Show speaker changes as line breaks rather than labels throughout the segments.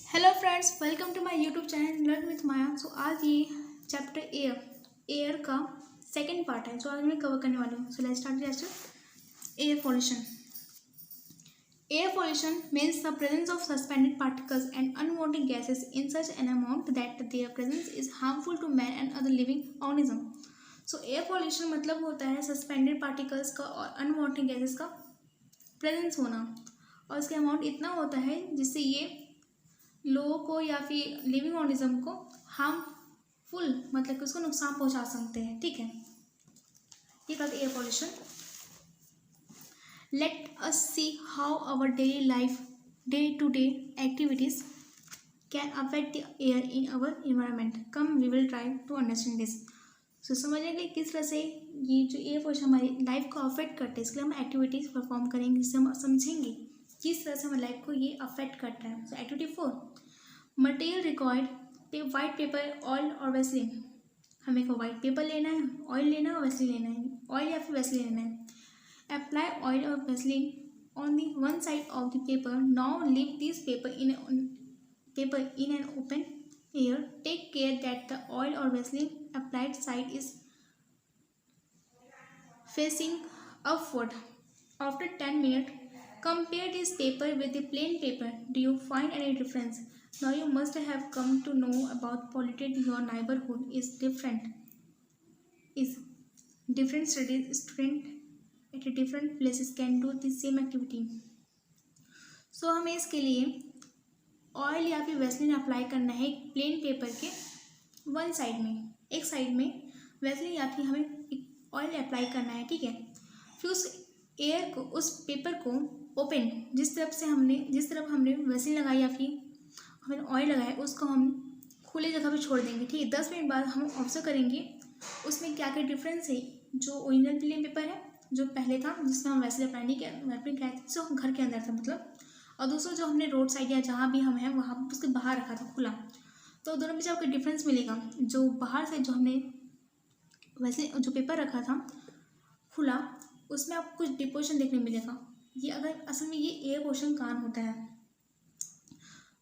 Hello friends, welcome to my YouTube channel learn with Maya. So आज ये chapter air का second part है जो आज मैं कवर करने वाली हूँ। So let's start chapter air pollution. Air pollution means the presence of suspended particles and unwanted gases in such an amount that their presence is harmful to man and other living organism. So air pollution मतलब होता है suspended particles का और unwanted gases का presence होना, और इसका amount इतना होता है जिससे ये लोगों को या फिर लिविंग ऑर्गेनिज्म को हार्मफुल मतलब कि उसको नुकसान पहुंचा सकते हैं। ठीक है, ये था air pollution. Let us see how our daily life day to day activities can affect the air in our environment. Come we will try to understand this. So समझेंगे किस तरह से ये जो एयर पॉल्यूशन हमारी लाइफ को affect करते हैं। इसके लिए हम एक्टिविटीज़ परफॉर्म करेंगे, इससे हम समझेंगे किस तरह से हमारी लाइफ को ये अफेक्ट करता है। सो activity 4, material required white paper, oil और वेसलिन। हमें को वाइट पेपर लेना है, ऑयल लेना है और वेसलिन लेना है। ऑयल या फिर वेसलिन लेना है। अप्लाई ऑयल और Vaseline on the one side of the paper. Now leave this paper in an open air. Take care that the oil और Vaseline applied side is facing upward. After 10 minutes, compare this paper with the plain paper. Do you find any difference? Now you must have come to know about polluted your neighborhood is different. Different student at different places can do the same activity. So हमें इसके लिए oil या फिर Vaseline apply करना है एक plain paper के one side में, एक साइड में वेसलिन या फिर हमें ऑयल अप्लाई करना है। ठीक है, फिर उस एयर को, उस पेपर को ओपन, जिस तरफ हमने वैसलिन लगाई या फिर हमने ऑयल लगाया उसको हम खुले जगह पे छोड़ देंगे। ठीक है, 10 मिनट बाद हम ऑब्जर्व करेंगे उसमें क्या क्या डिफरेंस है। जो ओरिजिनल प्लेन पेपर है जो पहले था जिसमें हम वैसलिन अप्लाई नहीं किया जो घर के अंदर था मतलब, और दूसरा जो हमने रोड साइड या जहाँ भी हम हैं वहाँ उसके बाहर रखा था खुला, तो दोनों में आपको डिफरेंस मिलेगा। जो बाहर से जो हमने वैसे जो पेपर रखा था खुला उसमें आपको कुछ डिपोजिशन देखने मिलेगा। ये अगर असल में ये एयर पॉल्यूशन कारण होता है।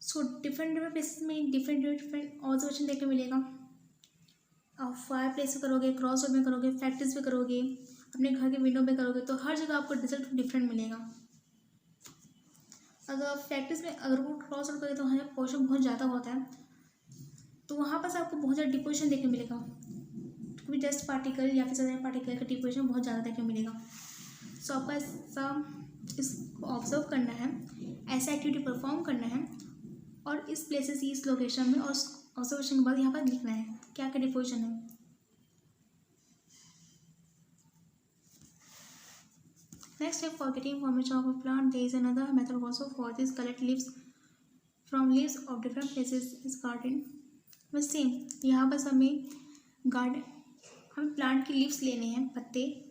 सो डिफरेंट प्लेसेस में डिफरेंट ऑब्जर्वेशन देखने मिलेगा। आप फायर प्लेस में करोगे, क्रॉस रोड में करोगे, फैक्ट्रीज में करोगे, अपने घर के विंडो में करोगे, तो हर जगह आपको रिजल्ट डिफरेंट मिलेगा। अगर फैक्ट्रीज में अगर वो क्रॉस रोड करोगे तो वहाँ पॉल्यूशन बहुत ज़्यादा होता है, तो वहाँ पर आपको बहुत ज़्यादा डिपोजिशन देखने मिलेगा। भी डस्ट पार्टिकल या फिर सडन पार्टिकल का डिपोजिशन बहुत ज़्यादा देखने मिलेगा। सो आपको ऐसा इसको ऑब्जर्व करना है, ऐसा एक्टिविटी परफॉर्म करना है और इस प्लेसेस इस लोकेशन में और ऑब्जर्वेशन के बाद यहाँ पर लिखना है क्या क्या डिपोजिशन है। नेक्स्ट है for getting information of a plant. There is another method also for this. Collect leaves from leaves of different places is garden. बस सेम यहाँ पर हमें गार्डन, हमें प्लांट की लीव्स लेने हैं, पत्ते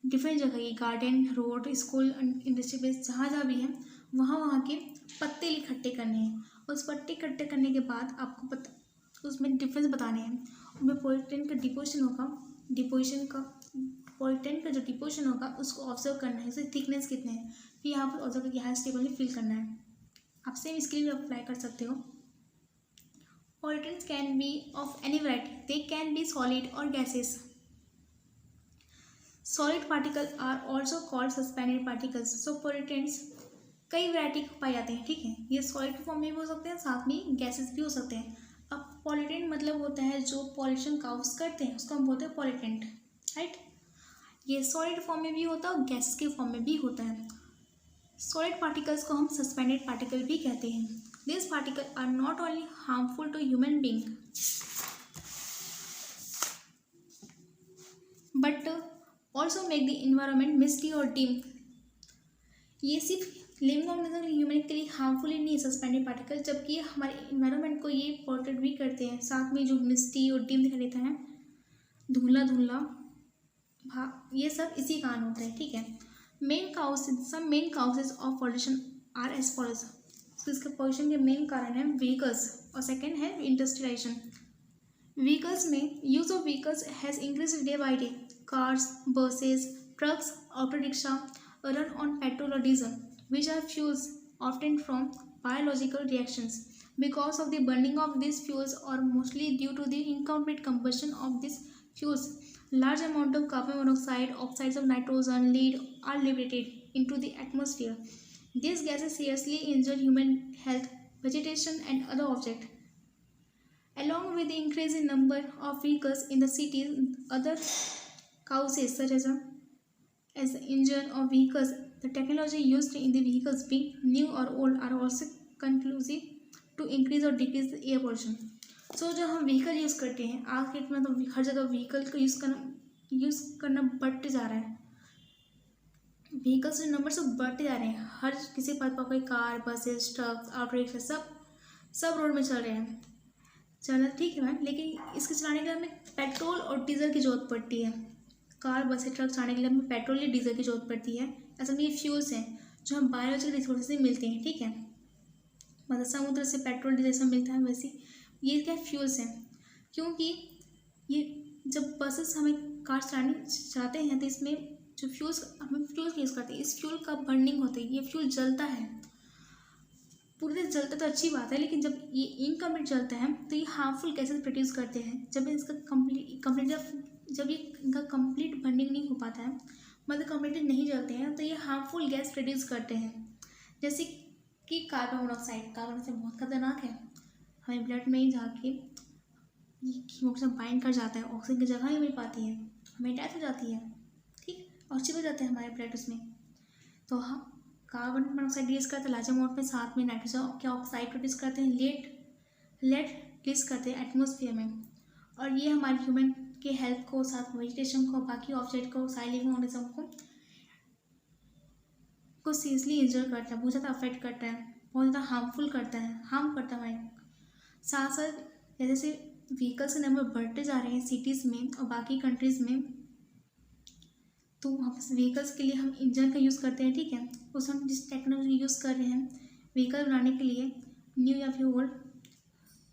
डिफरेंट जगह, ये garden, road, school, industry base जहाँ भी है वहाँ के पत्ते इकट्ठे करने हैं। उस पत्ते इकट्ठे करने के बाद आपको उसमें डिफरेंस बताने हैं। उनमें पॉल्यूटेंट का जो डिपोजिशन होगा उसको ऑब्जर्व करना है, उससे थिकनेस कितने हैं, फिर यहाँ पर ऑब्जर्व करके यहाँ स्टेबल फिल करना है। आप सेम इसके लिए भी अप्लाई कर सकते हो। Pollutants can be of any variety. They can be solid or gaseous. Solid particles are also called suspended particles. So pollutants कई वैरायटी पाए जाते हैं। ठीक है, ये सॉलिड फॉर्म में भी हो सकते हैं, साथ में गैसेस भी हो सकते हैं। अब पॉल्यूटेंट मतलब होता है जो पॉल्यूशन काउज करते हैं उसको हम बोलते हैं पॉल्यूटेंट, राइट। ये सॉलिड फॉर्म में भी होता है और गैसेस के फॉर्म में भी होता है। सॉलिड पार्टिकल्स को हम सस्पेंडेड पार्टिकल भी कहते हैं। These particles are not only harmful to human being, but also make the environment misty or dim. ये सिर्फ लिविंग ऑर्गेनिज्म ह्यूमन के लिए हार्मफुल ही नहीं है सस्पेंडेड पार्टिकल, जबकि ये हमारे इन्वायरमेंट को ये पोल्यूटेड भी करते हैं। साथ में जो मिस्टी और डिम दिखाई देता है, धुंधला धुंधला, ये सब इसी कारण होता है। ठीक है, some main causes of pollution are as follows. तो इसके पॉल्यूशन के मेन कारण है व्हीकल्स और सेकेंड है इंडस्ट्रियलाइजेशन। व्हीकल्स में use of vehicles has increase day by day. Cars, buses, trucks, auto rickshaw run on petrol और diesel which are fuels often from biological reactions. because of the burning of these fuels or mostly due to the incomplete combustion of these fuels. Large amount of carbon monoxide, oxides of nitrogen, lead are liberated into the atmosphere. These gases seriously injure human health, vegetation and other objects. Along with the increase in number of vehicles in the cities, other causes such as the engine of vehicles, the technology used in the vehicles being new or old are also conclusive to increase or decrease the air pollution. So जो हम vehicle use करते हैं आज के date में तो हर जगह vehicle को यूज़ करना बढ़ते जा रहा है। व्हीकल्स के नंबर सब बढ़ते जा रहे हैं। हर किसी पर कोई car, buses, truck, auto rickshaw सब रोड में चल रहे हैं। चलना ठीक है मैम, लेकिन इसके चलाने के लिए हमें पेट्रोल और डीजल की ज़रूरत पड़ती है। कार, बसें, ट्रक चलाने के लिए हमें पेट्रोल या डीजल की ज़रूरत पड़ती है। असल में ये फ्यूल्स हैं जो हम बायोलॉजिकल रिसोर्स से मिलते हैं, ठीक है। मतलब समुद्र से पेट्रोल डीजल सब मिलता है, वैसे ये क्या फ्यूल्स हैं। क्योंकि ये जब बसेस हमें कार चलाने चाहते हैं तो इसमें जो हम फ्यूल्स यूज़ करते हैं, इस फ्यूल का बर्निंग होता है। ये फ्यूल जलता है, पूरी तरह जलता तो अच्छी बात है, लेकिन जब ये इनकम्प्लीट जलता है तो ये हार्मफुल गैसेस प्रोड्यूस करते हैं। जब इसका जब ये इनका कंप्लीट बर्निंग नहीं हो पाता है, मतलब कंप्लीटली नहीं जलते हैं, तो ये हार्मफुल गैस प्रोड्यूस करते हैं। जैसे कि कार्बन मोनोक्साइड बहुत खतरनाक है। हमें ब्लड में ही जाके ये हीमोग्लोबिन बाइंड कर जाता है, ऑक्सीजन की जगह ही मिल पाती है, हमें डेथ हो जाती है, ठीक, और चिपक जाते हैं हमारे ब्लड उसमें। तो हाँ, कार्बन मोनोक्साइड रिलीज करते हैं लार्ज अमाउंट में, साथ में नाइट्रोजन के ऑक्साइड प्रोड्यूस करते हैं, लेड रिलीज करते हैं एटमोसफियर में। और ये हमारे ह्यूमन के हेल्थ को, साथ वेजिटेशन को, बाकी ऑब्जेक्ट को, सारे लिविंग ऑर्गेनिज्म को सीरियसली इंजर करता है, बहुत ज़्यादा अफेक्ट करता है, बहुत ज़्यादा हार्म करता है हमारे। साथ साथ जैसे व्हीकल्स के नंबर बढ़ते जा रहे हैं सिटीज़ में और बाकी कंट्रीज़ में, तो वहाँ पर व्हीकल्स के लिए हम इंजन का यूज़ करते हैं, ठीक है। उस हम जिस टेक्नोलॉजी यूज़ कर रहे हैं व्हीकल बनाने के लिए, न्यू या फिर ओल्ड,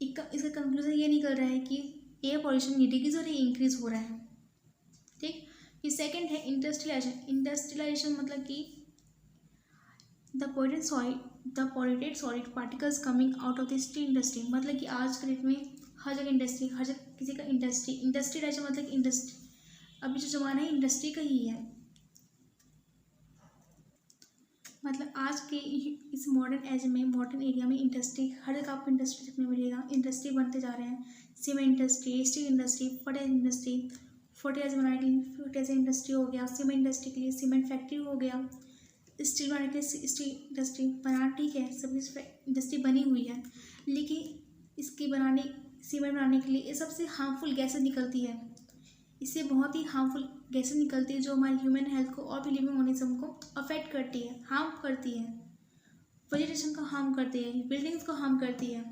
इसका कंक्लूजन ये निकल रहा है कि एयर पॉल्यूशन डिक्रीज हो रही है, इंक्रीज हो रहा है, ठीक। फिर सेकंड है इंडस्ट्रियलाइजेशन मतलब कि the polluted solid particles coming out of the steel industry. मतलब कि आज के डेट में हर जगह किसी का इंडस्ट्रियलाइजेशन मतलब इंडस्ट्री, अभी जो ज़माना है इंडस्ट्री का ही है। मतलब आज के इस मॉडर्न एज में, मॉडर्न एरिया में इंडस्ट्री, हर जगह आपको इंडस्ट्री देखने मिलेगा। इंडस्ट्री बनते जा रहे हैं, cement industry, steel industry, fertilizer बनाने के लिए फर्टिलाइजर इंडस्ट्री हो गया, सीमेंट इंडस्ट्री के लिए सीमेंट फैक्ट्री हो गया, स्टील बनाने के लिए स्टील इंडस्ट्री बना, ठीक है, सब इंडस्ट्री बनी हुई है। लेकिन सीमेंट बनाने के लिए ये सबसे हार्मफुल गैसें निकलती है। इससे बहुत ही हार्मफुल गैसें निकलती है जो हमारे ह्यूमन हेल्थ को और भी लिविंग ऑर्गेनिज्म को अफेक्ट करती है, हार्म करती है, वेजिटेशन को हार्म करती है, बिल्डिंग्स को हार्म करती है।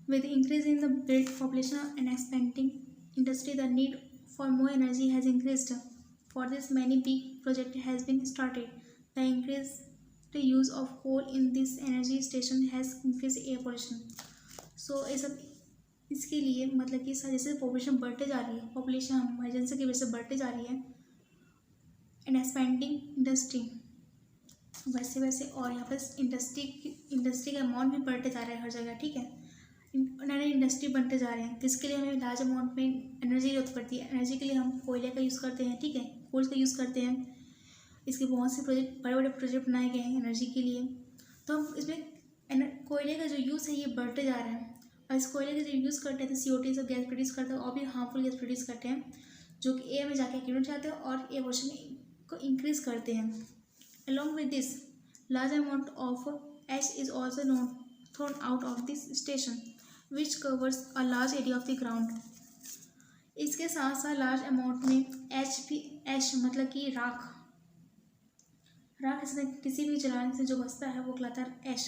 With increase in the build population and expanding industry, the need for more energy has increased. For this, many big project has been started. The increased use of coal in this energy station has increased air pollution. So ये सब इसके लिए मतलब कि जैसे population बढ़ते जा रही है, पॉपुलेशन हमारी जनसंख्या की वजह से बढ़ते जा रही है, एंड एक्सपेंडिंग इंडस्ट्री वैसे वैसे, और यहाँ पर इंडस्ट्री का अमाउंट भी बढ़ते जा रहा है हर जगह, ठीक है। नए इंडस्ट्री बनते जा रहे हैं, जिसके लिए हमें लार्ज अमाउंट में एनर्जी जरूरत पड़ती है। एनर्जी के लिए हम कोयले का यूज़ करते हैं, ठीक है, कोल का यूज़ करते हैं। इसके बहुत से बड़े बड़े प्रोजेक्ट बनाए गए हैं एनर्जी के लिए। तो हम इसमें कोयले का जो यूज़ है ये बढ़ते जा रहा है, और इस कोयले का जो यूज़ करते हैं तो CO2 सब गैस प्रोड्यूस करते हैं और भी हार्मफुल गैस प्रोड्यूस करते हैं, जो कि एयर में जाके एक्यूमुलेट जाते हैं और एयर पोल्यूशन को इंक्रीज करते हैं। Along with this, large amount of ash is also thrown out of this station which covers a large area of the ground. इसके साथ साथ लार्ज अमाउंट में ऐश मतलब कि राख इसमें किसी भी जलाने से जो बचता है वो कहलाता है ऐश.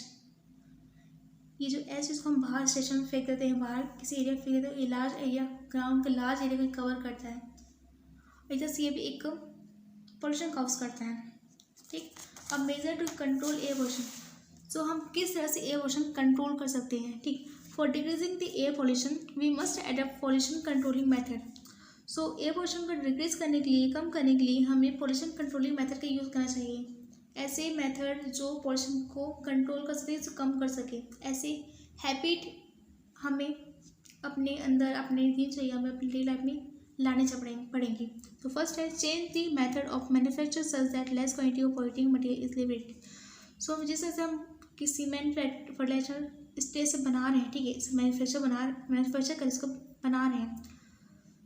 ये जो ऐश इसको हम बाहर स्टेशन में फेंक देते हैं, बाहर किसी एरिया में फेंक देते हैं, ये लार्ज एरिया, ग्राउंड के लार्ज एरिया को कवर करता है. इधर ये भी एक पोल्यूशन कॉज करता है, ठीक. अब measure to control air pollution. So हम किस तरह से एयर पोल्यूशन कंट्रोल कर सकते हैं, ठीक. For decreasing the air pollution we must adapt pollution controlling method. So air pollution को डिक्रीज करने के लिए, कम करने के लिए हमें पोल्यूशन कंट्रोलिंग मेथड का यूज़ करना चाहिए. ऐसे मेथड जो पोल्यूशन को कंट्रोल कर सके, इसे कम कर सके, ऐसे हैबिट हमें अपने अंदर, अपने दिनचर्या में, अपनी डेली लाइफ में लाने पड़ेंगे। तो फर्स्ट है change the method of manufacture such that less quantity of polluting material is liberated. So जिस तरह से हम कि सीमेंट फर्टिलाइजर स्टेज से बना रहे हैं, ठीक है, इसे मैन्युफैक्चर कर इसको बना रहे हैं,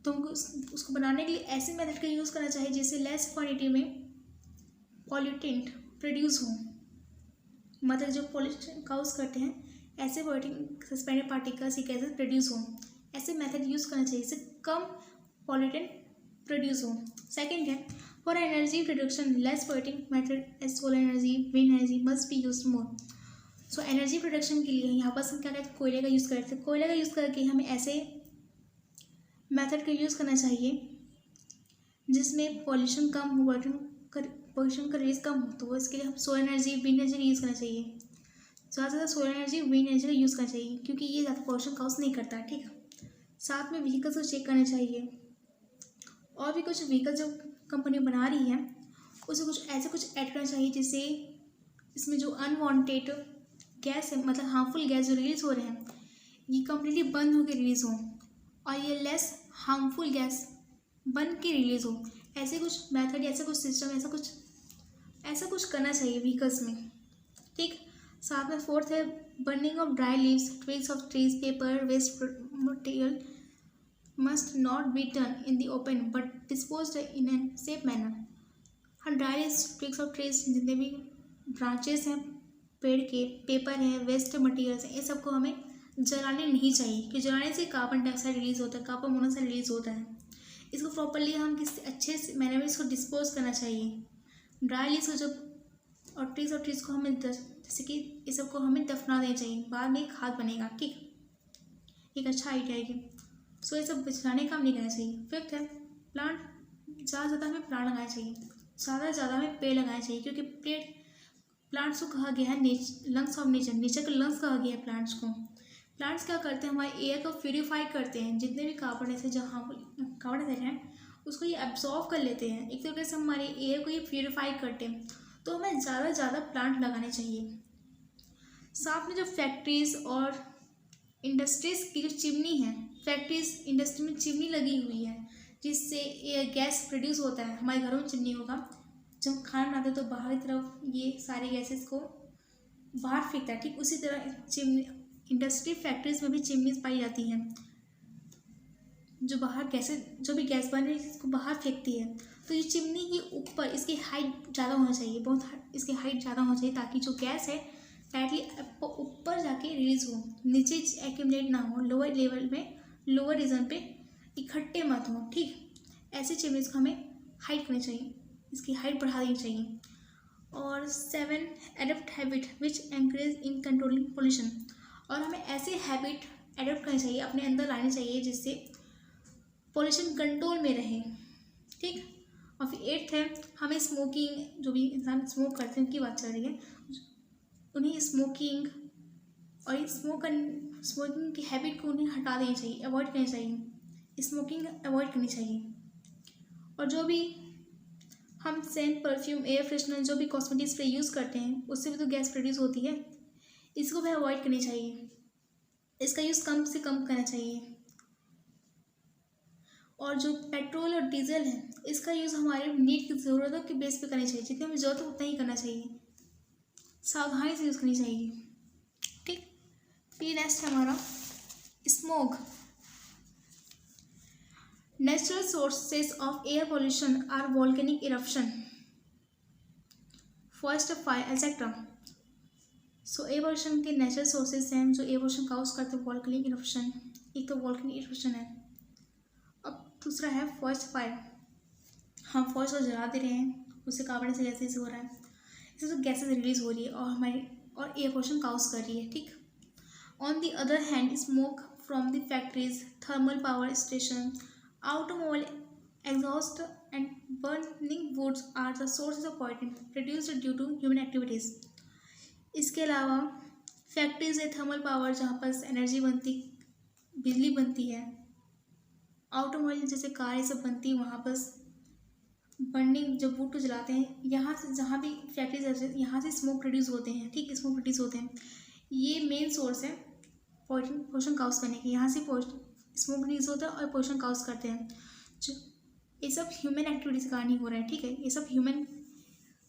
तो हमको उसको बनाने के लिए ऐसे मेथड का यूज़ करना चाहिए जिससे लेस क्वांटिटी में पॉल्यूटेंट प्रोड्यूस हो। मतलब जो पॉल्यूशन काउज करते हैं ऐसे पॉल्यूटिंग सस्पेंडेड पार्टिकल्स या गैसेस प्रोड्यूस हो, ऐसे मेथड यूज़ करना चाहिए जिससे कम पॉल्यूटेंट प्रोड्यूस हो। सेकेंड है for energy production less polluting method as solar energy, wind energy must be use more. So energy production के लिए यहाँ पर हम क्या कहते हैं, कोयले का यूज़ करते हैं। कोयले का यूज़ करके हमें ऐसे मेथड का यूज़ करना चाहिए जिसमें पॉल्यूशन कम हो, पॉल्यूशन का रेस कम हो। तो इसके लिए हम सोलर एनर्जी, विंड एनर्जी का यूज़ करना चाहिए। ज़्यादा से ज़्यादा सोलर एनर्जी, विंड एनर्जी का यूज़ करना चाहिए क्योंकि ये ज़्यादा पॉल्यूशन काउज नहीं करता है, ठीक है। साथ में व्हीकल्स को चेक करना चाहिए, और भी कुछ व्हीकल जो कंपनी बना रही है उसे कुछ ऐसे कुछ ऐड करना चाहिए जिससे इसमें जो अनवांटेड गैस है, मतलब हार्मफुल गैस जो रिलीज़ हो रहे हैं, ये कम्प्लीटली बंद होकर रिलीज़ हो और ये लेस हार्मफुल गैस बन के रिलीज़ हो। ऐसे कुछ मेथड, ऐसा कुछ सिस्टम, ऐसा कुछ करना चाहिए व्हीकल्स में, ठीक। साथ में फोर्थ है burning of dry leaves, twigs of trees, paper waste material must not be done in the open but disposed in an safe manner. हाँ, dry leaves, twigs of trees, जितने भी ब्रांचेस हैं पेड़ के, पेपर है, waste materials हैं, ये सबको हमें जलाने नहीं चाहिए क्योंकि जलाने से कार्बन डाइऑक्साइड रिलीज होता है, कार्बन मोनोऑक्साइड रिलीज होता है। इसको प्रॉपरली हम किसी अच्छे से मैनर में इसको डिस्पोज करना चाहिए। ड्राई लीव्स को जब और ट्रीज को हमें जैसे कि ये सबको हमें दफना देना चाहिए, बाद में खाद बनेगा, ठीक। एक अच्छा आइडिया है। सो ये सब जलाने का काम नहीं करना चाहिए। फिफ्थ है प्लांट, ज़्यादा से ज़्यादा हमें प्लांट लगाना चाहिए, ज़्यादा से ज़्यादा हमें पेड़ लगाना चाहिए क्योंकि प्लांट्स को कहा गया है लंग्स ऑफ नेचर, नेचर का लंग्स कहा गया है प्लांट्स को। प्लांट्स क्या करते हैं, हमारे एयर को प्यूरीफाई करते हैं, जितने भी कार्बन डाइऑक्साइड जहाँ कार्बन डाइऑक्साइड हैं उसको ये एब्जॉर्व कर लेते हैं, एक तरीके से हमारे एयर को ये प्यूरीफाई करते हैं। तो हमें ज़्यादा से ज़्यादा प्लांट लगाने चाहिए। साथ में जो फैक्ट्रीज़ और इंडस्ट्रीज़ की जो चिमनी है, फैक्ट्रीज इंडस्ट्री में चिमनी लगी हुई है जिससे एयर गैस प्रोड्यूस होता है। हमारे घरों में चिमनी होगा, जब खाना बनाते हैं तो बाहर की तरफ ये सारे गैसेस को बाहर फेंकता है, ठीक उसी तरह चिमनी इंडस्ट्री फैक्ट्रीज में भी चिमनीज पाई जाती हैं जो बाहर गैसेस, जो भी गैस बन रही है इसको बाहर फेंकती है। तो ये चिमनी के ऊपर इसकी हाइट ज़्यादा होना चाहिए, बहुत इसकी हाइट ज़्यादा होना चाहिए ताकि जो गैस है डायरेक्टली ऊपर जाके रिलीज हो, नीचे एक्यूमुलेट ना हो, लोअर लेवल में, लोअर रीजन पे इकट्ठे मत हो, ठीक। ऐसे चिमनीज को हमें हाइट करनी चाहिए, इसकी हाइट बढ़ा देनी चाहिए। और 7 adapt habit which encourage in controlling pollution, और हमें ऐसे हैबिट एडप्ट करनी चाहिए, अपने अंदर लानी चाहिए जिससे पोल्यूशन कंट्रोल में रहे, ठीक। और फिर 8th है हमें स्मोकिंग, जो भी इंसान स्मोक करते हैं उनकी बात चल रही है, उन्हें स्मोकिंग और स्मोकिंग की हैबिट को उन्हें हटा देनी चाहिए, अवॉइड करनी चाहिए, स्मोकिंग अवॉइड करनी चाहिए। और जो भी हम सेंट, परफ्यूम, एयर फ्रेशनर, जो भी कॉस्मेटिक स्प्रे यूज़ करते हैं उससे भी तो गैस प्रोड्यूस होती है, इसको भी अवॉइड करनी चाहिए, इसका यूज़ कम से कम करना चाहिए। और जो पेट्रोल और डीजल है इसका यूज़ हमारे नीड की ज़रूरतों के बेस पे करनी चाहिए, जितनी हमें ज़रूरत है उतना ही करना चाहिए, सावधानी से यूज़ करनी चाहिए, ठीक। फिर नेक्स्ट है हमारा smoke. Natural sources of air pollution are volcanic eruption, forest fire etcetera. So air pollution के नेचुरल सोर्सेज हैं जो एयर पोल्यूशन काउज करते हैं, वॉल्केनिक इरप्शन, एक तो वॉल्केनिक इरप्शन है, अब दूसरा है फॉरेस्ट फायर। हम फॉरेस्ट को जला दे रहे हैं, उससे कार्बन डाइऑक्साइड गैसेज हो रहा है, इससे तो गैसेज रिलीज हो रही है और एयर पोल्यूशन काउज कर रही है, ठीक। On the other hand smoke from the factories, thermal power station, automobile exhaust and burning woods are the sources of pollution produced due to human activities। इसके अलावा फैक्ट्रीज है, थर्मल पावर जहाँ पर energy बनती, बिजली बनती है, ऑटोमोबाइल जैसे कार ये सब बनती है, वहाँ पर बर्निंग, जब वुड को जलाते हैं, यहाँ से जहाँ भी फैक्ट्रीज यहाँ से स्मोक प्रोड्यूस होते हैं, ठीक, स्मोक प्रोड्यूस होते हैं। ये मेन सोर्स है पोल्यूशन काउज करने की। यहाँ से स्मोक प्रोड्यूस होता है और पोल्यूशन काउज करते हैं। जो ये सब ह्यूमन एक्टिविटीज के कारण ही हो रहा है, ठीक है, ये सब ह्यूमन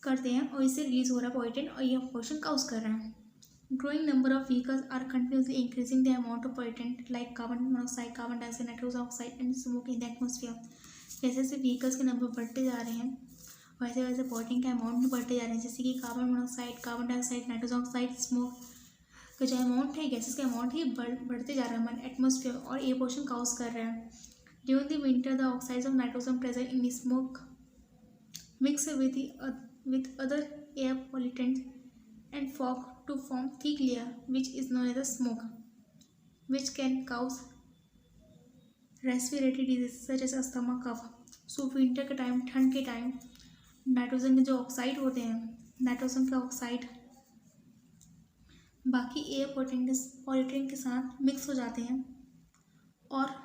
करते हैं और इससे रिलीज हो रहा है पॉल्यूटेंट और ये पोल्यूशन काउज कर रहा है। Growing number of vehicles are continuously increasing the amount of pollutant like carbon monoxide, carbon dioxide, nitrogen oxide and smoke in the atmosphere. जैसे जैसे व्हीकल्स के नंबर बढ़ते जा रहे हैं वैसे वैसे पॉल्यूटेंट के अमाउंट भी बढ़ते जा रहे हैं, जैसे कि carbon monoxide, carbon dioxide, nitrogen oxide, smoke का जो अमाउंट है, गैसेस का अमाउंट ही बढ़ते जा रहा है हमारे एटमोसफियर और ये पोल्यूशन काउज कर रहा है। During the winter the oxides of nitrogen present in smoke mix with other air pollutants and fog to form thick layer which is known as a smoke, which can cause respiratory diseases such as asthma, cough. So winter के time, ठंड के time nitrogen के जो oxide होते हैं, nitrogen के oxide बाकी air pollutant के साथ मिक्स हो जाते हैं और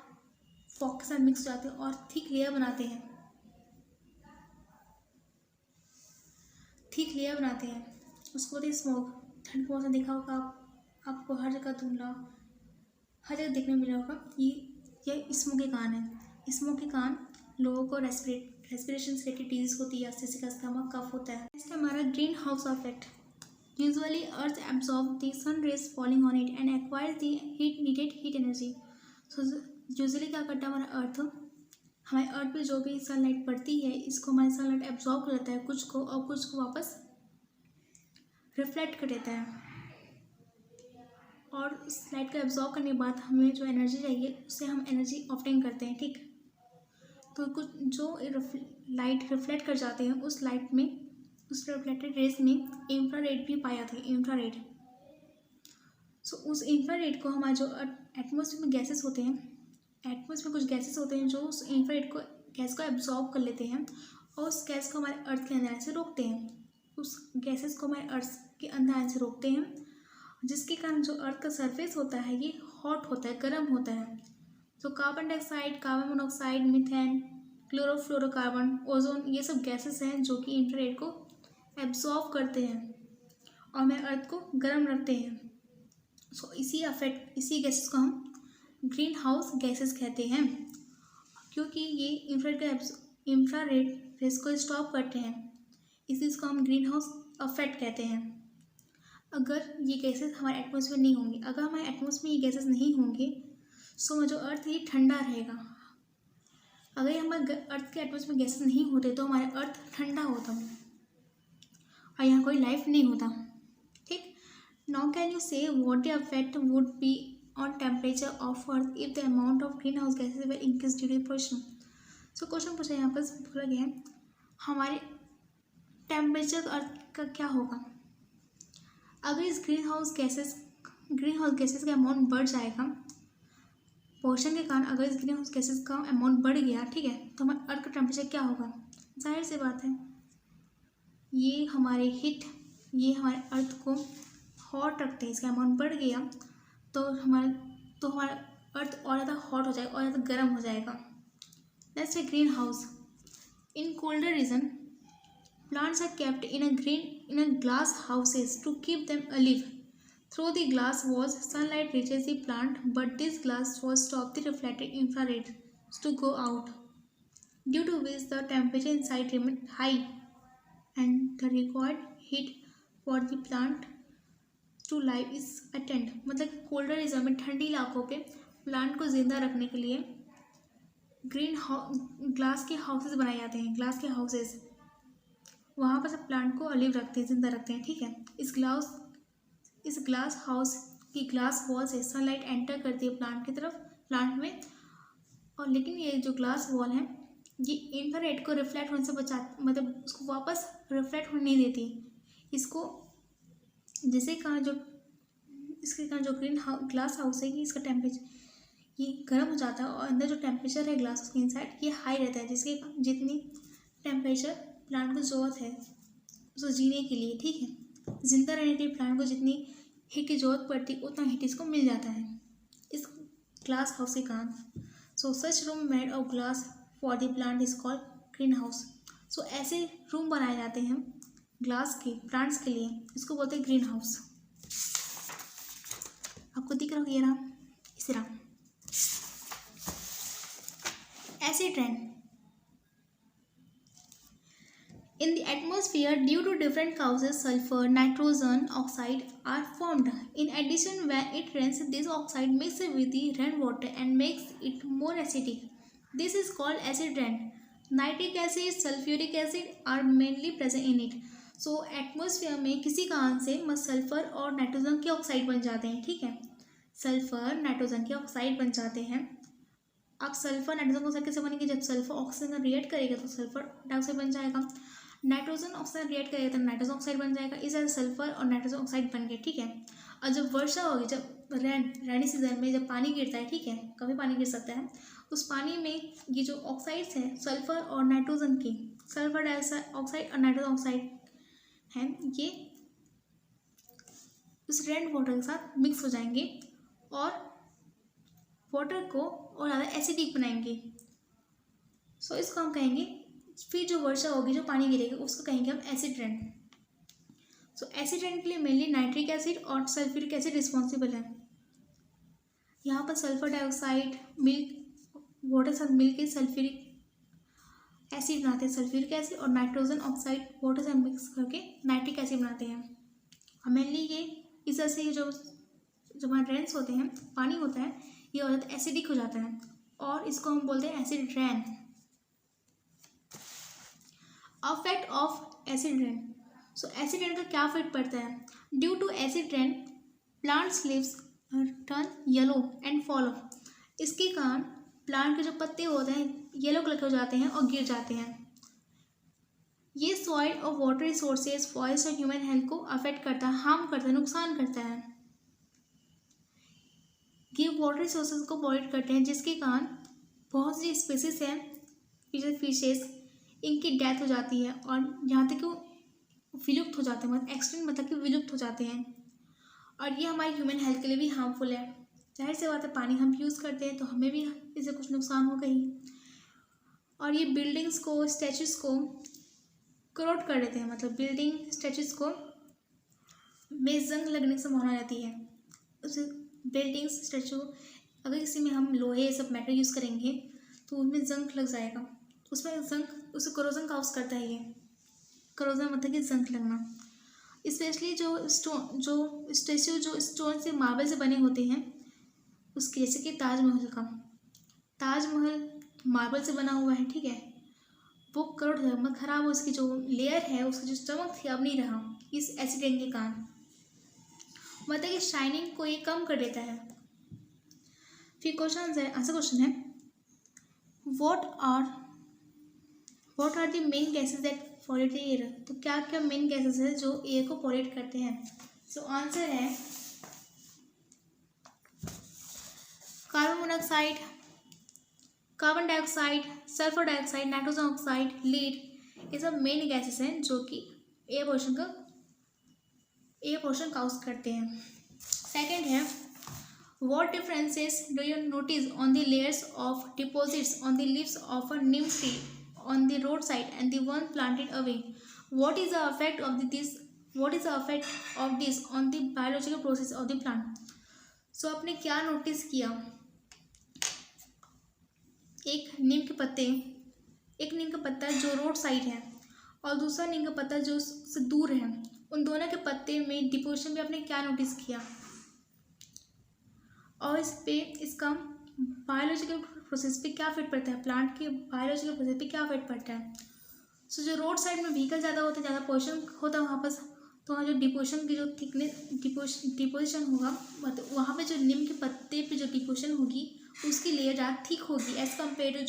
फॉग के साथ मिक्स हो जाते हैं और थिक लेयर बनाते हैं, थिक लेयर बनाते हैं, उसको बोलते हैं स्मोक। ठंड के मौसम देखा होगा आपको हर जगह धुंधला, हर जगह देखने मिला होगा। ये स्मोक के कारण है। स्मोक के कारण लोगों को रेस्पिरेशन से रिलेटेड डिजीज होती है, जैसे कि अस्थमा, कफ होता है। नेक्स्ट हमारा green house effect. Usually earth absorb the sun rays falling on it and acquires the heat energy. So usually क्या करता है हमारा अर्थ, हमारे अर्थ पे जो भी सनलाइट पड़ती है इसको हमारी सनलाइट एब्जॉर्ब कर लेता है कुछ को, और कुछ को वापस रिफ्लेक्ट कर देता है। और उस लाइट को एब्जॉर्ब करने के बाद हमें जो एनर्जी चाहिए उससे हम एनर्जी ऑब्टेन करते हैं, ठीक। तो कुछ जो लाइट रिफ्लेक्ट कर जाते हैं उस लाइट में, उस रिफ्लेक्टेड रेज में इंफ्रारेड भी पाया था, इंफ्रारेड। सो उस इंफ्रारेड को हमारे जो एटमॉस्फेयर में गैसेस होते हैं, एटमॉस्फेयर में कुछ गैसेस होते हैं जो उस इंफ्रारेड को, गैस को एब्जॉर्ब कर लेते हैं और उस गैस को हमारे अर्थ के अंदर आने से रोकते हैं, उस गैसेस को हमारे अर्थ के अंदर आने से रोकते हैं, जिसके कारण जो अर्थ का सरफेस होता है ये हॉट होता है, गर्म होता है। तो carbon dioxide, carbon monoxide, methane, chlorofluorocarbon, ozone, ये सब गैसेस हैं जो कि इंफ्रारेड को एब्जॉर्ब करते हैं और हमारे अर्थ को गर्म रखते हैं। सो इसी गैसेस को हम ग्रीन हाउस गैसेस कहते हैं, क्योंकि ये इंफ्रारेड रेस को स्टॉप करते हैं, इसी को हम ग्रीन हाउस इफेक्ट कहते हैं। अगर ये गैसेस हमारे एटमॉस्फेयर नहीं होंगे, अगर हमारे एटमॉस्फेयर ये गैसेस नहीं होंगे सो जो अर्थ है ये ठंडा रहेगा। अगर हमारे अर्थ के एटमॉस्फेयर में गैसेस नहीं होते तो हमारा अर्थ ठंडा होता और यहाँ कोई लाइफ नहीं होता, ठीक। नाउ कैन यू से what the effect would be on temperature of earth if the amount of greenhouse gases were increased due to pollution। So question पूछा यहाँ पर बोला गया है हमारे टेम्परेचर अर्थ का क्या होगा अगर इस ग्रीन हाउस गैसेस का अमाउंट बढ़ जाएगा पोल्यूशन के कारण। अगर इस ग्रीन हाउस गैसेस का अमाउंट बढ़ गया, ठीक है, तो हमारे अर्थ का टेम्परेचर क्या होगा, जाहिर सी बात है ये हमारे अर्थ को हॉट रखते हैं। इसका अमाउंट बढ़ गया तो हमारा अर्थ और ज़्यादा हॉट हो जाएगा और ज़्यादा गर्म हो जाएगा। That's a green house. In colder region plants are kept in a glass houses to keep them alive. Through the glass walls sunlight reaches the plant but this glass walls stop the reflected infrared to go out, due to which the temperature inside remain high and the required heat for the plant to live is attained. मतलब colder region में, ठंडी इलाकों पे plant को जिंदा रखने के लिए ग्लास के हाउसेस बनाए जाते हैं। ग्लास के हाउसेस वहाँ पर सब प्लांट को अलिव रखते हैं, जिंदा रखते हैं, ठीक है। इस ग्लास हाउस की ग्लास वॉल से सनलाइट एंटर करती है प्लांट में और लेकिन ये जो ग्लास वॉल है ये इंफ्रारेड को रिफ्लेक्ट होने से मतलब उसको वापस रिफ्लेक्ट होने नहीं देती। इसको जैसे इसके कारण जो ग्लास हाउस है कि इसका टेम्परेचर ये गर्म हो जाता है और अंदर जो टेम्परेचर है ग्लास के इनसाइड ये हाई रहता है, जिसके जितनी टेम्परेचर प्लांट को ज़रूरत है उसको जीने के लिए, ठीक है, जिंदा रहने के लिए प्लांट को जितनी हीट की ज़रूरत पड़ती है उतना हीट इसको मिल जाता है इस ग्लास हाउस के कारण। So such room made of glass for the plant is called green house. So ऐसे रूम बनाए जाते हैं ग्लास के प्लांट्स के लिए, इसको बोलते हैं ग्रीन हाउस। आपको दिख रहा होगा, ये रहा, इसी रहा। Acid rain in the atmosphere due to different causes. Sulfur, nitrogen oxide are formed. In addition, when it rains, this oxide mixes with the rainwater and makes it more acidic. This is called acid rain. Nitric acid, sulfuric acid are mainly present in it. So atmosphere में किसी कारण से sulphur और nitrogen के oxide बन जाते हैं, ठीक है। सल्फर नाइट्रोजन के ऑक्साइड बन जाते हैं। अब सल्फर नाइट्रोजन ऑक्साइड कैसे बनेंगे, जब सल्फर ऑक्सीजन रिएक्ट करेगा तो सल्फर डाइऑक्साइड बन जाएगा, नाइट्रोजन ऑक्साइड रिएक्ट करेगा तो नाइट्रोजन ऑक्साइड बन जाएगा। इस तरह सल्फर और नाइट्रोजन ऑक्साइड बन गए, ठीक है। और जब वर्षा होगी, जब रेनी सीजन में जब पानी गिरता है, ठीक है, कभी पानी गिर सकता है, उस पानी में ये जो ऑक्साइड्स हैं सल्फर और नाइट्रोजन के, सल्फर डाइऑक्साइड और नाइट्रोजन ऑक्साइड हैं, ये उस रेन वाटर के साथ मिक्स हो जाएंगे और वाटर को और ज़्यादा एसिडिक बनाएंगे। सो इसको हम कहेंगे, फिर जो वर्षा होगी, जो पानी गिरेगा, उसको कहेंगे हम acid rain. So acid rain के लिए मेनली नाइट्रिक एसिड और सल्फ्यूरिक एसिड रिस्पॉन्सिबल है। यहाँ पर सल्फर डाइऑक्साइड मिल्क वाटर साथ मिल के सल्फ्यूरिक एसिड बनाते हैं, सल्फ्यूरिक एसिड, और नाइट्रोजन ऑक्साइड वाटर से मिक्स करके नाइट्रिक एसिड बनाते हैं। और मेनली ये इस तरह से जो हमारे रेन्स होते हैं, पानी होता है, ये हो जाता है एसिडिक हो जाता है और इसको हम बोलते हैं acid rain. Affect of acid rain. So acid rain का क्या इफेक्ट पड़ता है? Due to acid rain plants leaves turn yellow and fall off. इसके कारण प्लांट के जो पत्ते होते हैं येलो कलर के हो जाते हैं और गिर जाते हैं। ये सॉइल और वाटर रिसोर्सेज, फॉरेस्ट और ह्यूमन हेल्थ को अफेक्ट करता है, हार्म करता है, नुकसान करता है। ये वाटर रिसोर्सेज को पॉल्यूट करते हैं, जिसके कारण बहुत सी स्पीसीज हैं, फिशेस, इनकी डेथ हो जाती है और यहाँ तक कि वो विलुप्त हो जाते हैं, मतलब एक्सटेंट, मतलब कि विलुप्त हो जाते हैं। और ये हमारे ह्यूमन हेल्थ के लिए भी हार्मफुल है। जाहिर सी बात है, पानी हम यूज़ करते हैं तो हमें भी इससे कुछ नुकसान होगा ही। और ये बिल्डिंग्स को, स्टैचूज़ को करोड कर देते हैं, मतलब बिल्डिंग स्टैचूज़ को में जंग लगने की संभावना रहती है। उस बिल्डिंग्स स्टैचू अगर किसी में हम लोहे सब मेटल यूज़ करेंगे तो उनमें जंग लग जाएगा, उसमें जंग, उसे करोजन काउस करता है। ये करोजन मतलब कि जंग लगना। स्पेशली जो स्टैचू जो स्टोन से, मार्बल से बने होते हैं, उसके जैसे कि ताजमहल का, ताजमहल मार्बल से बना हुआ है, ठीक है, वो करोड़ मतलब खराब, उसकी जो लेयर है, उसकी जो चमक थी अब नहीं रहा इस एसिड रेन के कारण, मतलब कि शाइनिंग को ये कम कर देता है। फिर आंसर क्वेश्चन है, what are the main gases that pollute the air. तो क्या क्या मेन गैसेज है जो एयर को पॉल्यूट करते हैं? सो आंसर है carbon monoxide, carbon dioxide, sulphur dioxide, nitrogen oxide, lead, ये सब मेन गैसेस हैं जो कि एयर पोल्यूशन काउज करते हैं। सेकेंड है, what differences do you notice on the layers of deposits on the leaves of a neem tree on the roadside and the one planted away? What is the effect of this on the biological process of the plant? So आपने क्या notice किया? एक नीम का पत्ता जो road side है और दूसरा नीम का पत्ता जो उससे दूर है, उन दोनों के पत्ते में डिपोजिशन भी आपने क्या नोटिस किया? और इसका बायोलॉजिकल प्रोसेस पे क्या इफेक्ट पड़ता है, प्लांट के बायोलॉजिकल प्रोसेस पे क्या इफेक्ट पड़ता है? सो जो रोड साइड में व्हीकल ज़्यादा होते हैं, ज़्यादा पोल्यूशन होता है वहाँ पर, तो वहाँ जो डिपोजिशन की जो डिपोजिशन होगा, मतलब वहाँ पे जो नीम के पत्ते पे जो डिपोजिशन होगी उसकी लेयर ज़्यादा थिक होगी एज़ कम्पेयर टू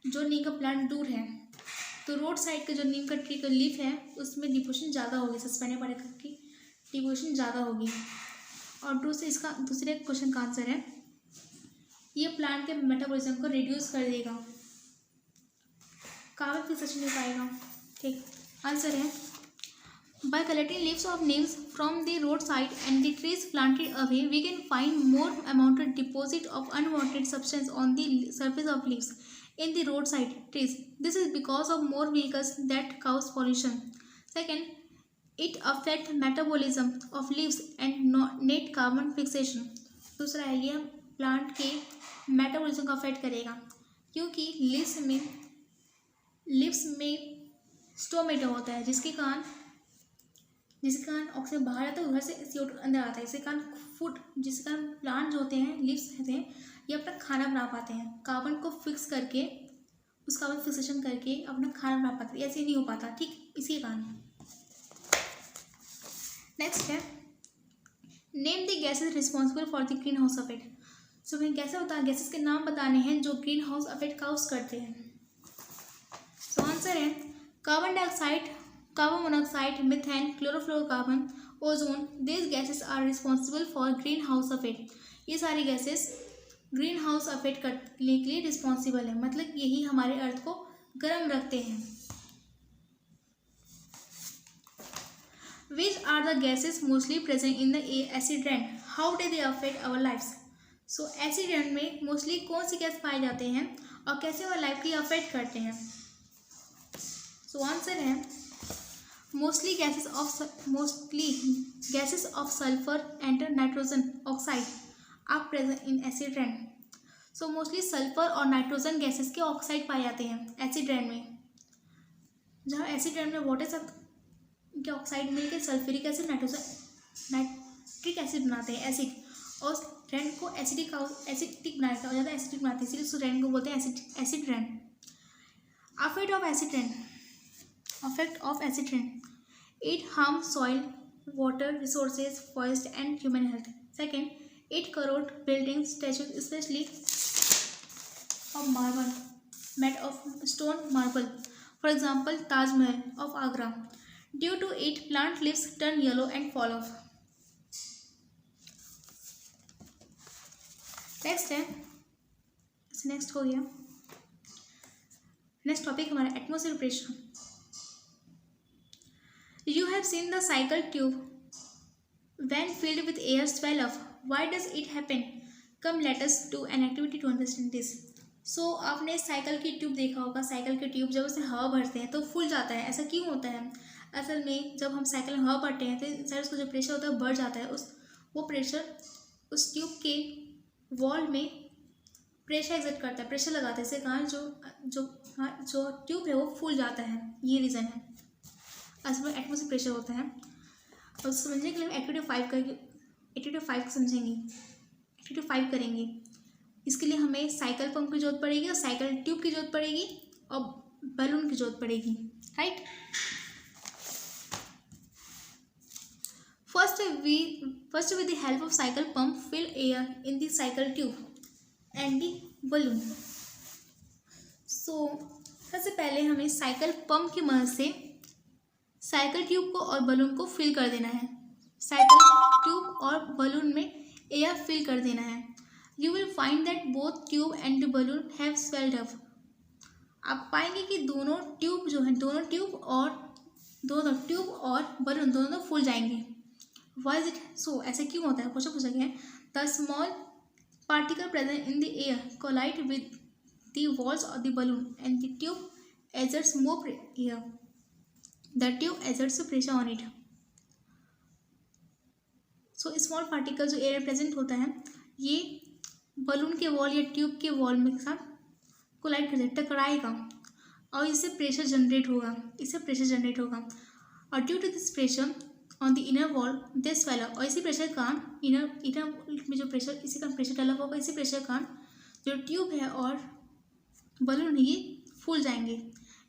जो नीम का प्लांट दूर है। तो रोड साइड के जो नीम का ट्री का लीफ है उसमें डिपोजिशन ज़्यादा होगी, सस्पेंडेड पड़े की डिपोजिशन ज़्यादा होगी। और दूसरे क्वेश्चन का आंसर है, ये प्लांट के मेटाबॉलिज्म को रिड्यूस कर देगा, कार्बन फिक्सेशन नहीं पाएगा, ठीक। आंसर है, by collecting leaves of neems from the road side and the trees planted away we can find more amount of deposit of unwanted substance on the surface of leaves. in the roadside trees. This is because of more vehicles that cause pollution. Second, it affects metabolism of leaves and net carbon fixation. दूसरा है ये plant के metabolism को affect करेगा क्योंकि lives में stomata होता है जिसके कारण ऑक्सीजन बाहर आता है, उधर से CO2 अंदर आता है। जिसके कारण प्लांट जो होते हैं, लिव्स होते हैं, ये अपना खाना बना पाते हैं, कार्बन को फिक्स करके, उस कार्बन फिक्सेशन करके अपना खाना बना पाते हैं। ऐसे नहीं हो पाता, ठीक इसी कारण। नेक्स्ट है name the gases responsible for the green house effect. So भाई कैसे होता है, गैसेज के नाम बताने हैं जो ग्रीन हाउस इफेक्ट काउज करते हैं। सो आंसर है carbon dioxide, carbon monoxide, methane, chlorofluorocarbon, ozone. These gases are responsible for green house effect. ये सारी गैसेस ग्रीन हाउस इफेक्ट करने के लिए रिस्पॉन्सिबल है, मतलब यही हमारे अर्थ को गर्म रखते हैं। Which are the gases mostly present in the acid rain? How do they affect our lives? So acid rain में मोस्टली कौन सी गैस पाए जाते हैं और कैसे हमारे लाइफ की अफेक्ट करते हैं? सो आंसर है mostly gases of sulphur and nitrogen oxide are present in acid rain. So mostly sulphur और नाइट्रोजन गैसेस के ऑक्साइड पाए जाते हैं एसिड रेन में। जहाँ एसिड रेन में वाटर सब के ऑक्साइड मिलकर सल्फ्यूरिक एसिड, नाइट्रिक एसिड बनाते हैं एसिड, और रेन को एसिडिक बनाता है, ज़्यादा एसिडिक बनाते हैं, इसलिए उस रेन को बोलते हैं acid rain. Affect of acid rain, it harm soil, water resources, forest and human health. Second, it crore building, statues specially of marble, made of stone marble, for example Taj Mahal of Agra. Due to it, plant leaves turn yellow and fall off. Next है, next हो गया। Next topic हमारा atmosphere pressure. You have seen the cycle tube when filled with air swell up. Why does it happen? Come let us do an activity to understand this. So आपने cycle की tube देखा होगा। Cycle की tube जब उसे हवा भरते हैं तो फूल जाता है। ऐसा क्यों होता है? असल में जब हम साइकिल में हवा भरते हैं तो इंसाइड उसका जो प्रेशर होता है बढ़ जाता है। वो प्रेशर उस ट्यूब के वॉल में प्रेशर एक्सर्ट करता है, प्रेशर लगाता है, इसके कारण जो ट्यूब है वो फूल जाता है। ये रीज़न है। असल में एटमॉस्फेयर प्रेशर होता है। और समझने के लिए एक्टिविटी 5 समझेंगे, एक्टिविटी 5 करेंगे। इसके लिए हमें साइकिल पंप की जरूरत पड़ेगी और साइकिल ट्यूब की जरूरत पड़ेगी और बैलून की जरूरत पड़ेगी, right. First with the help of cycle pump, fill air in the cycle tube and the balloon. So सबसे पहले हमें साइकिल पंप की मदद से साइकिल ट्यूब को और बलून को फिल कर देना है। साइकिल ट्यूब और बलून में एयर फिल कर देना है। You will find that both tube and the balloon have swelled up. आप पाएंगे कि दोनों ट्यूब जो है, दोनों ट्यूब और बलून दोनों फूल जाएंगे। Why is it so? ऐसे क्यों होता है? क्वेश्चन पूछा गया है। The small particle present in the air collide with the walls of the balloon and the tube exerts more air. The tube exerts pressure on it. So small particle जो air present होता है ये balloon के wall या tube के wall में साथ collide कर टकराएगा और इससे प्रेशर जनरेट होगा और due to this pressure on the inner wall they swell up. और इसी प्रेशर का इनर में जो प्रेशर, इसी का प्रेशर डेवलप होगा, इसी प्रेशर का जो ट्यूब है और बलून है ये फूल जाएंगे।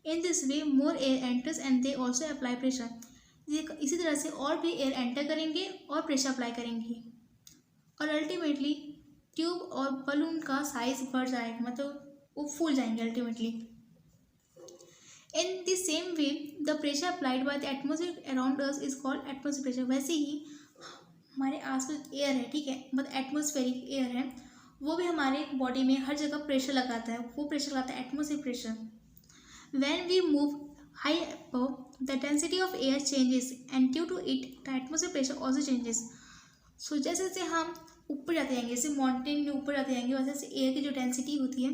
In this way more air enters and they also apply pressure. इसी तरह से और भी एयर एंटर करेंगे और प्रेशर अप्लाई करेंगे और अल्टीमेटली ट्यूब और बलून का साइज बढ़ जाएगा, मतलब वो फूल जाएंगे ultimately. In the same way the pressure applied by the atmosphere around us is called atmosphere pressure. वैसे ही हमारे आसपास एयर है, ठीक है, मतलब एटमॉस्फेरिक एयर है, वो भी हमारे बॉडी में हर जगह प्रेशर लगाता है। वो प्रेशर लगाता है atmosphere pressure. When we move high above the density of air changes and due to it the atmosphere pressure also changes. So जैसे जैसे हम ऊपर जाते जाएंगे, जैसे माउंटेन में ऊपर जाते जाएंगे, वैसे जैसे एयर की जो डेंसिटी होती है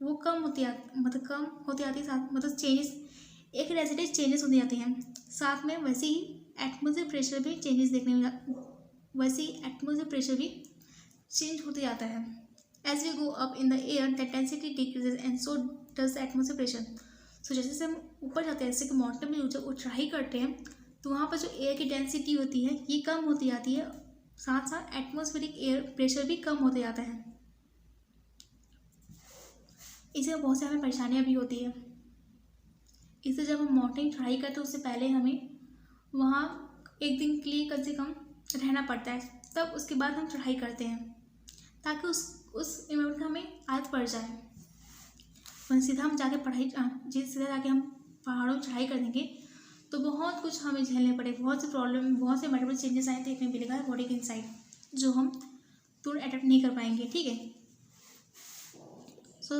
वो कम होती आती है, साथ मतलब चेंजेस, एक डेंसिटी चेंजेस होती जाती हैं। साथ में वैसे ही एटमॉस्फेयर प्रेशर भी चेंजेस देखने में वैसे ही एटमॉस्फेयर प्रेशर भी चेंज होते जाता है। As we go up in the air the density decreases and so does the atmosphere pressure. So जैसे जैसे हम ऊपर जाते हैं, जैसे कि माउंटेन में जब चढ़ाई करते हैं तो वहाँ पर जो एयर की डेंसिटी होती है ये कम होती जाती है, साथ साथ एटमॉस्फेरिक एयर प्रेशर भी कम होते जाता है। इससे बहुत से हमें परेशानियाँ भी होती है। इससे जब हम माउंटेन चढ़ाई करते हैं उससे पहले हमें वहाँ एक दिन के लिए कम से कम रहना पड़ता है, तब उसके बाद हम चढ़ाई करते हैं, ताकि उस इन्वायरमेंट का हमें आदत पड़ जाए। वहीं सीधा हम सीधा जाके हम पहाड़ों में चढ़ाई कर देंगे तो बहुत कुछ हमें झेलने पड़े, बहुत से प्रॉब्लम, बहुत से मल्टीपल चेंजेस आए देखने मिलेगा बॉडी के इनसाइड, जो हम तुरंत अडेप्ट नहीं कर पाएंगे। ठीक है, सो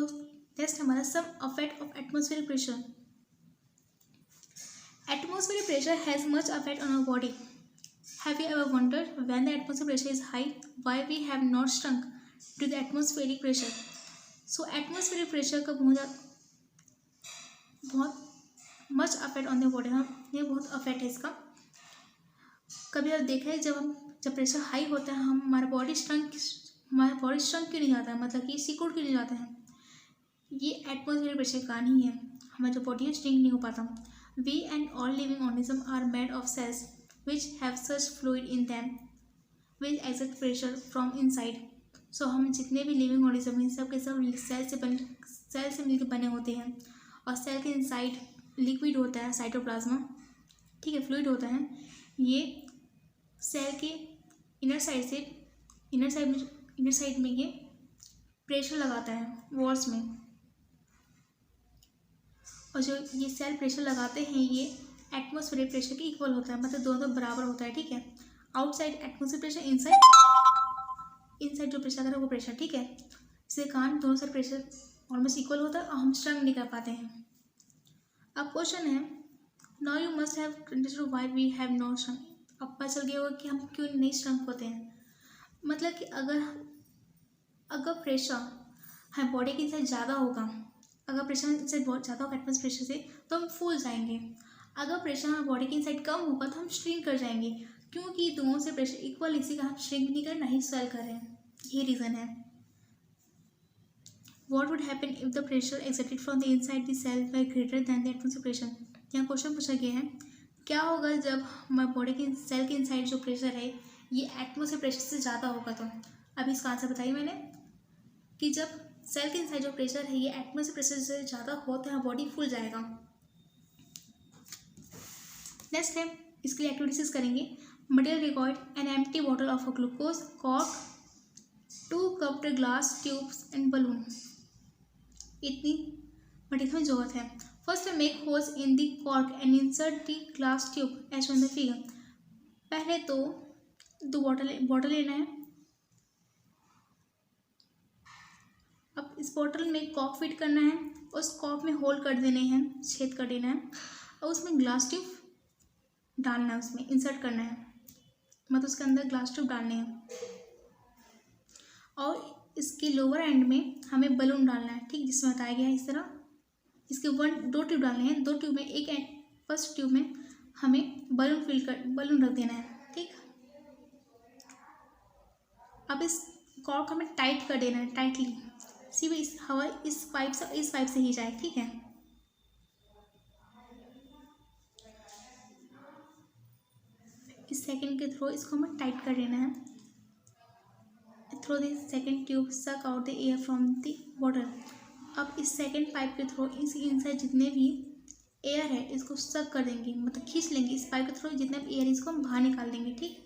नेक्स्ट हमारा some affect of atmospheric pressure. Atmospheric pressure has much effect on our body. Have you ever wondered when the atmospheric pressure is high, why we have not shrunk to the atmospheric pressure? So atmospheric pressure का बहुत much affect on the body, ये बहुत affect है इसका। कभी आप देखा है जब प्रेशर हाई होता है हमारा बॉडी श्रंक क्यों नहीं जाता है, मतलब कि सिकुड़ क्यों नहीं जाता है, ये एटमॉस्फेरिक प्रेशर का कारण ही है। हमारा जो बॉडी है श्रिंक नहीं हो पाता। We and all living organisms are made of cells which have such fluid in them which exert pressure from inside. So हम जितने भी लिविंग ऑर्गेनिज्म हैं सब के सब सेल से मिलकर बने होते हैं, और सेल के इनसाइड लिक्विड होता है साइटोप्लाज्मा, ठीक है, फ्लूइड होता है। ये सेल के इनर साइड में ये प्रेशर लगाता है वॉल्स में, और जो ये सेल प्रेशर लगाते हैं ये एटमॉस्फेरिक प्रेशर के इक्वल होता है, मतलब दोनों बराबर होता है। ठीक है, आउटसाइड एटमॉस्फेरिक प्रेशर, इनसाइड जो प्रेशर है वो प्रेशर, ठीक है, इसके कारण दोनों साइड प्रेशर ऑलमोस्ट इक्वल होता है और हम श्रंक नहीं कर पाते हैं। अब क्वेश्चन है, now you must have understood why we have not shrunk. अब पता चल गया होगा कि हम क्यों नहीं श्रंक होते हैं। मतलब कि अगर प्रेशर है बॉडी के साइड ज़्यादा होगा, अगर प्रेशर से बहुत ज़्यादा होगा एटमॉस्फेयर प्रेशर से तो हम फूल जाएंगे। अगर प्रेशर हमारे बॉडी के इनसाइड कम होगा तो हम श्रिंक कर जाएंगे, क्योंकि दोनों से प्रेशर इक्वल, इसी का हम श्रिंक नहीं कर, ना ही स्वेल कर रहे हैं, ये रीज़न है। What would happen if the pressure exerted from the inside the cell were greater than the atmosphere pressure. यहाँ क्वेश्चन पूछा गया है, क्या होगा जब हमारे बॉडी के सेल के इनसाइड जो प्रेशर है ये एटमॉस्फेयर प्रेशर से ज़्यादा होगा। तो अभी इसका आंसर बताइए मैंने, कि जब सेल के इनसाइड जो प्रेशर है ये एटमॉस्फेयर प्रेशर से ज़्यादा हो तो यहाँ बॉडी फूल जाएगा। नेक्स्ट है, इसके लिए एक्टिविटीज करेंगे। Material required an empty bottle of a glucose, cork, 2 cupped glass tubes and balloon. इतनी मटेरियल में जरूरत है। First make holes in the cork and insert the glass tube as on the figure. पहले तो 2 bottle लेना है। अब इस बॉटल में कॉर्क फिट करना है, उस कॉर्क में होल कर देने हैं, छेद कर देना है, और उसमें ग्लास ट्यूब डालना है, उसमें इंसर्ट करना है, मतलब उसके अंदर ग्लास ट्यूब डालने हैं, और इसके लोअर एंड में हमें बलून डालना है, ठीक, जिसमें बताया गया है इस तरह। इसके 2 ट्यूब डालने हैं, 2 ट्यूब में एक एंड, फर्स्ट ट्यूब में हमें बलून रख देना है, ठीक। अब इस कॉर्क हमें टाइट कर देना है, टाइटली, सिर्फ हवा इस पाइप से ही जाए, ठीक है। इस सेकंड के थ्रू इसको हमें टाइट कर देना है। Through the second tube suck out the air from the bottle. अब इस सेकंड पाइप के थ्रू इस इनसाइड जितने भी एयर है इसको सक कर देंगे, मतलब खींच लेंगे, इस पाइप के थ्रू जितने भी एयर है इसको हम बाहर निकाल देंगे, ठीक,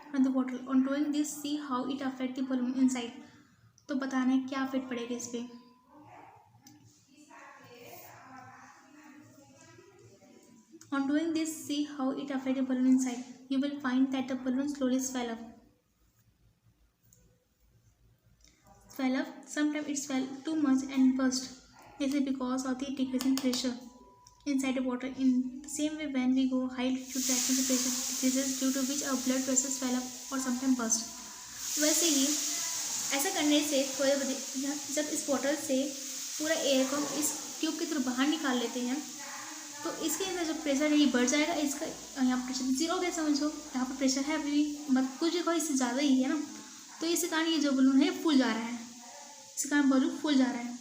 from the bottle. On doing this see how it affect the balloon inside. तो बताना है क्या इफेक्ट पड़ेगा इस पर। On doing this, see how it affects the balloon inside. You will find that the balloon slowly swell up. Sometimes it swell too much and burst. This is because of the decreasing pressure inside the water. In the same way, when we go high altitude, the atmospheric pressure decreases, due to which our blood vessels swell up or sometimes burst. वैसे ही ऐसा करने से जब इस bottle से पूरा air को हम इस ट्यूब की तरफ बाहर निकाल लेते हैं तो इसके अंदर जो प्रेशर है ये बढ़ जाएगा। इसका यहाँ प्रेशर जीरो हो गया समझो, यहाँ पर प्रेशर है अभी भी, मतलब कुछ जगह इससे ज़्यादा ही है ना, तो इस कारण ये जो बलून है फूल जा रहा है, इस कारण बलून फूल जा रहा है।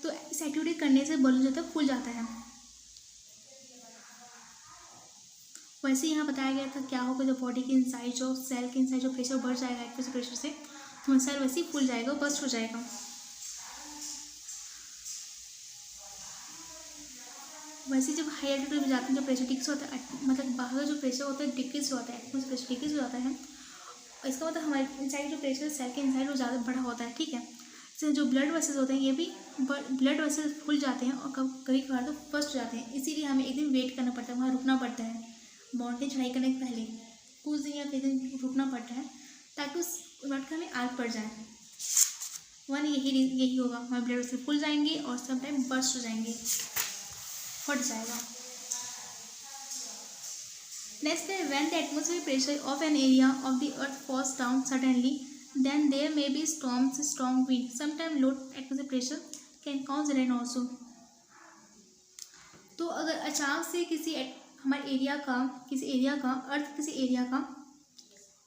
तो इस एक्टिविटी करने से बलून जो है फूल जाता है। वैसे यहाँ बताया गया था क्या होगा, जो बॉडी के इनसाइड जो सेल के इनसाइड जो प्रेशर बढ़ जाएगा एक्टिव प्रेशर से, तो सेल वैसे ही फूल जाएगा, बस्ट हो जाएगा। वैसे जब हाई एल्टीट्यूड में जाते हैं जो प्रेशर डिक्रीज होता है, मतलब बाहर जो प्रेशर होता है डिक्रीज होता है, एटमॉस्फेयर प्रेशर डिक्रीज हो जाता है। इसका मतलब हमारे इनसाइड जो प्रेशर सेल के इनसाइड वो ज़्यादा बड़ा होता है, ठीक है। इससे जो ब्लड वेसल्स होते हैं ये भी ब्लड वेसल्स फूल जाते हैं और कभी कभार तो फर्स्ट हो जाते हैं। इसीलिए हमें एक दिन वेट करना पड़ता है, वहाँ रुकना पड़ता है, माउंटेन चढ़ाई करने से पहले कुछ दिन या कई दिन रुकना पड़ता है ताकि उस ब्लड का हमें आग पड़ जाए। वन यही होगा, हमारे ब्लड वेसल फूल जाएंगे और समटाइम बर्स्ट हो जाएंगे, फट जाएगा। नेक्स्ट है when the atmospheric pressure of an area of the earth falls down suddenly then there may be storms, strong wind, sometime low atmospheric pressure can cause rain also. तो अगर अचानक से हमारे एरिया का किसी एरिया का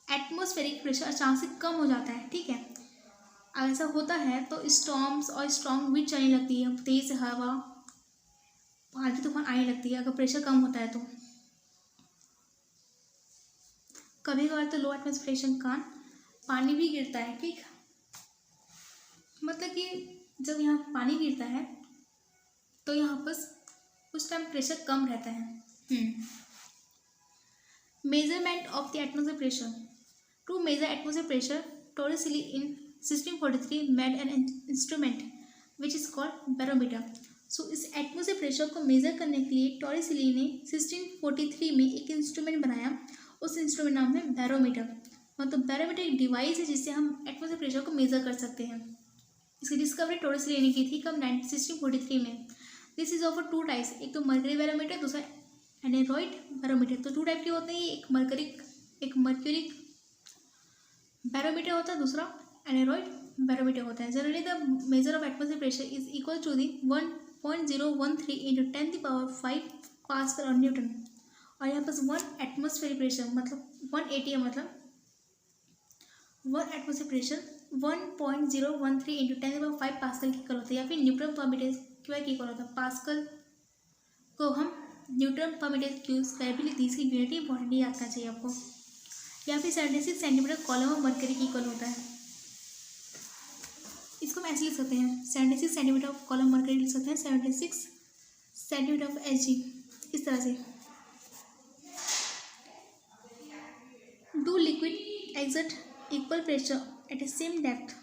atmospheric pressure अचानक से कम हो जाता है, ठीक है, अगर ऐसा होता है तो स्टॉर्म्स और स्ट्रॉन्ग विंड चलने लगती है, तेज हवा, आंधी तूफान आने लगती है अगर प्रेशर कम होता है तो। कभी कभार तो लो एटमॉस्फेरिक प्रेशर के कारण पानी भी गिरता है, ठीक, मतलब कि जब यहाँ पानी गिरता है तो यहाँ पर उस टाइम प्रेशर कम रहता है। Measurement of the atmospheric pressure. To measure atmospheric pressure Torricelli in 1643 made an instrument which is called barometer. So इस एटमॉस्फेरिक प्रेशर को मेजर करने के लिए टॉरिसली ने 1643 में एक इंस्ट्रूमेंट बनाया, उस इंस्ट्रूमेंट नाम है बैरोमीटर। मतलब बैरोमीटर एक डिवाइस है जिससे हम एटमॉस्फेरिक प्रेशर को मेजर कर सकते हैं। इसकी डिस्कवरी टॉरिसली ने की थी कब, 1643 में। This is of two types, एक तो मर्करी बैरोमीटर, दूसरा एनेरॉइड बैरोमीटर। तो टू टाइप के होते हैं, एक मर्क्यूरी बैरोमीटर होता है, दूसरा एनेरॉइड बैरोमीटर होता है। Generally the measure of atmospheric pressure is equal to the 1.013 into 10⁵ pascal और न्यूटन। और यहाँ पर 1 एटमॉस्फेरिक प्रेशर मतलब 180 है, मतलब 1 एटमॉस्फेरिक प्रेशर 1.013 इंटू 10⁵ पास्कल की इक्वल होता है, या फिर न्यूटन पर मीटर क्यूब की इक्वल होता है। पास्कल को हम न्यूटन पर मीटर क्यूब स्क्वायर भी लिखते हैं, इसकी यूनिट इंपॉर्टेंट याद करना चाहिए आपको। या फिर 76 सेंटीमीटर कॉलम ऑफ मरकरी की इक्वल होता है, इसको हम ऐसे लिख सकते हैं, 76 सेंटीमीटर ऑफ कॉलम मरकरी लिख सकते हैं, 76 सेंटीमीटर ऑफ Hg, इस तरह से। Do liquid exert equal pressure at A same depth.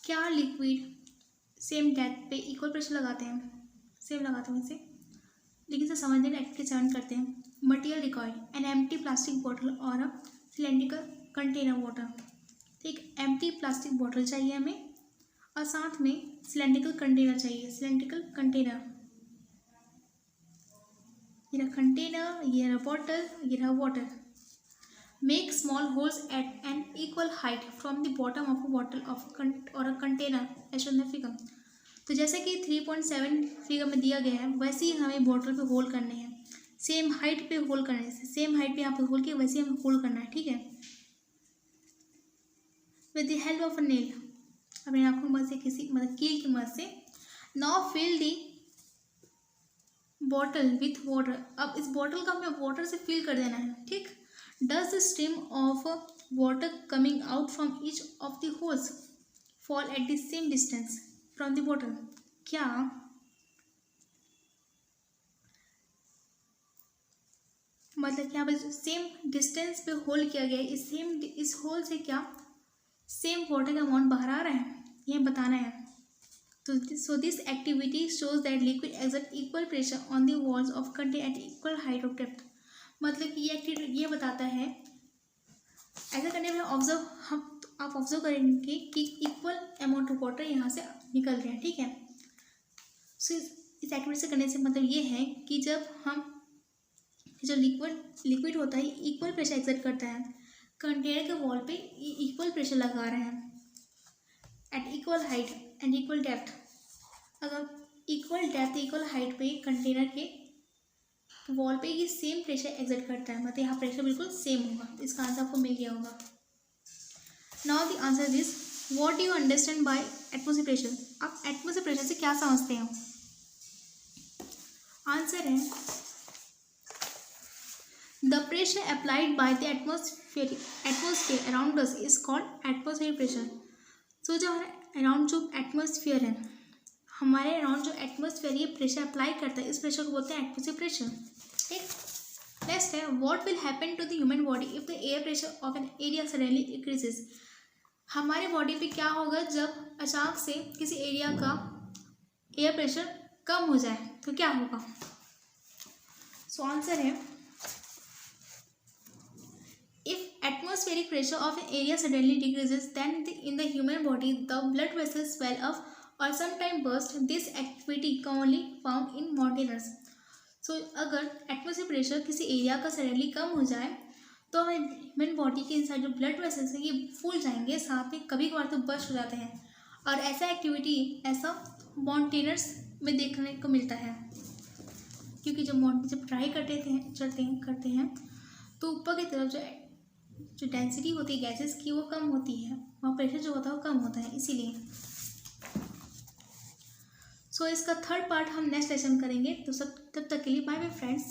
क्या लिक्विड सेम डेप्थ पे इक्वल प्रेशर लगाते हैं, सेम लगाते हैं वैसे, लेकिन इसे समझने के एक्टिविटी 7 करते हैं। Material required an empty plastic bottle और अ सिलेंड्रिकल कंटेनर वाटर। एक एम्प्टी प्लास्टिक बॉटल चाहिए हमें और साथ में सिलेंड्रिकल कंटेनर चाहिए। सिलेंड्रिकल कंटेनर, ये रहा कंटेनर, ये रहा बॉटल, ये रहा water. Make small holes at an equal height from the bottom of a bottle और a container as shown in the figure. तो जैसे कि 3.7 फिगर में दिया गया है वैसे ही हमें बॉटल पे होल करने हैं, सेम हाइट पे होल करने हैं, सेम हाइट पे यहाँ पे होल किया वैसे ही हमें होल करना है, ठीक है, with the help of a nail, अपने आँखों में से किसी मतलब कील की मदद से। Now fill the bottle with water. अब इस बॉटल का हमें वाटर से फिल कर देना है, ठीक। Does the stream of water coming out from each of the holes fall at the same distance from the bottle. क्या मतलब क्या सेम डिस्टेंस पे होल किया गया है, इस होल से क्या सेम वाटर का अमाउंट बाहर आ रहा है, ये बताना है। तो so this activity shows that liquid exert equal pressure on the walls of container at equal height of depth. मतलब कि ये एक्टिविटी ये बताता है, ऐसा करने में आप ऑब्जर्व करेंगे कि इक्वल अमाउंट ऑफ वाटर यहाँ से निकल रहे हैं, ठीक है। सो इस एक्टिविटी से करने से मतलब ये है कि जब हम जो लिक्विड होता है इक्वल प्रेशर एक्सर्ट करता है। कंटेनर के वॉल पे इक्वल प्रेशर लगा रहे हैं at equal height and equal depth. अगर इक्वल डेप्थ इक्वल हाइट पे कंटेनर के वॉल पे ये सेम प्रेशर एक्सर्ट करता है, मतलब यहाँ प्रेशर बिल्कुल सेम होगा। इसका आंसर आपको मिल गया होगा। Now the answer this, what do you understand by atmosphere pressure? आप एटमॉस्फेयर प्रेशर से क्या समझते हैं? आंसर है the pressure applied by the atmosphere around us is called atmosphere pressure. So जो हमारे अराउंड जो एटमॉस्फेयर है, हमारे अराउंड जो एटमॉस्फेयर ये प्रेशर अप्लाई करता है, इस प्रेशर को बोलते हैं एटमॉस्फेयर प्रेशर। ठीक, नेक्स्ट है what will happen to the human body if the air pressure of an area suddenly increases? हमारे बॉडी पे क्या होगा जब अचानक से किसी एरिया का एयर प्रेशर कम हो जाए, तो क्या होगा? सो आंसर है if atmospheric pressure of an area suddenly decreases then in the human body the blood vessels swell up और sometime burst. This activity commonly found in mountaineers. So अगर atmosphere pressure किसी area का suddenly कम हो जाए तो हमें human body के इंसाइड जो ब्लड वेसल्स हैं ये फूल जाएंगे, साथ में कभी कभार तो बर्स्ट हो जाते हैं। और ऐसा एक्टिविटी ऐसा माउंटेनर्स में देखने को मिलता है, क्योंकि जब माउंटेन जब ट्राई करते हैं तो ऊपर की तरफ जो डेंसिटी होती है गैसेस की वो कम होती है, वहाँ प्रेशर जो होता है वो कम होता है, इसीलिए। सो इसका थर्ड पार्ट हम नेक्स्ट लेसन करेंगे। तो सब तब तक के लिए बाय बाय फ्रेंड्स।